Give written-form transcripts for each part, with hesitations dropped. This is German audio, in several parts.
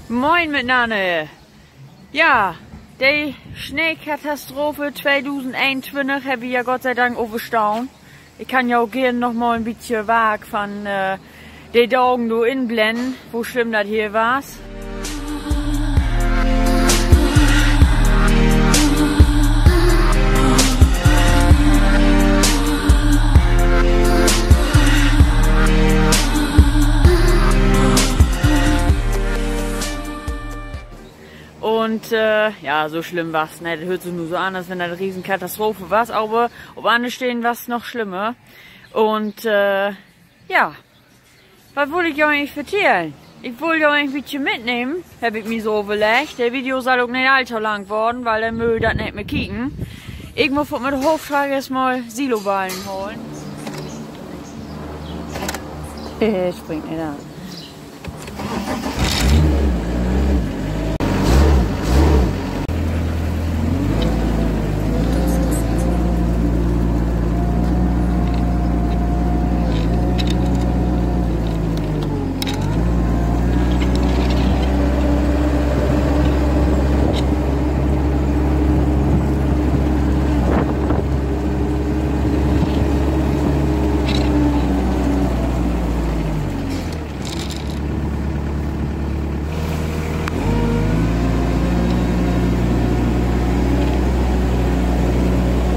Moin miteinander. Ja, die Schneekatastrophe 2021 habe ich ja Gott sei Dank overstaan. Ich kann ja auch gerne noch mal ein bisschen Werk von den Tagen da inblenden, wo schlimm das hier war. Und ja, so schlimm war's nicht. Das hört sich nur so an, als wenn das eine Riesenkatastrophe war. Aber auf andere stehen was noch schlimmer. Und ja, was wollte ich euch erzählen? Ich wollte euch ein bisschen mitnehmen, habe ich mir so überlegt. Der Video soll auch nicht allzu lang worden, weil der Müll das nicht mehr kicken. Ich muss mit der Hochfrage erstmal Siloballen holen. Springt nicht an.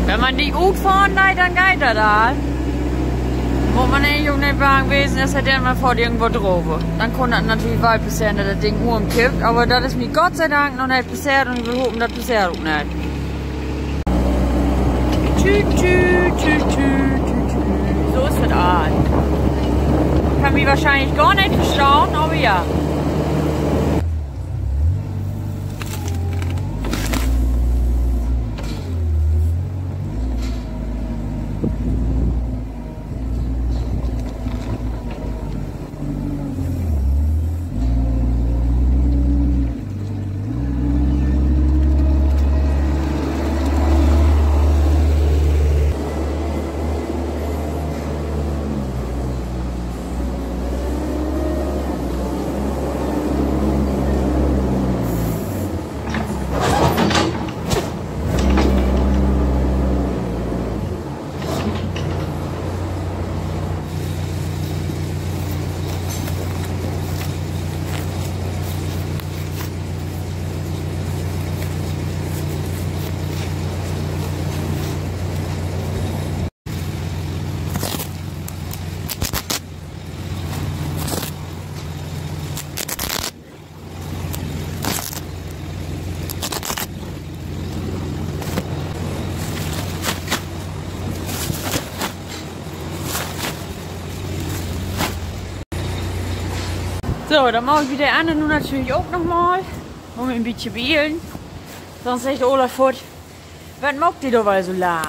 Wenn man die gut fahren leiht, dann geht das da. Muss man nicht um den Wagen gewesen, es hätte immer vor irgendwo drauf. Dann konnte das natürlich weit passieren, dass das Ding umkippt. Aber das ist mir Gott sei Dank noch nicht passiert und ich will hoffen, das passiert auch nicht. So ist das Art. Kann mich wahrscheinlich gar nicht verstauen, aber ja. So, dann mache ich wieder an und nun natürlich auch nochmal. Muss mich ein bisschen beeilen. Sonst sagt Olaf fort, was macht ihr da weil so lang?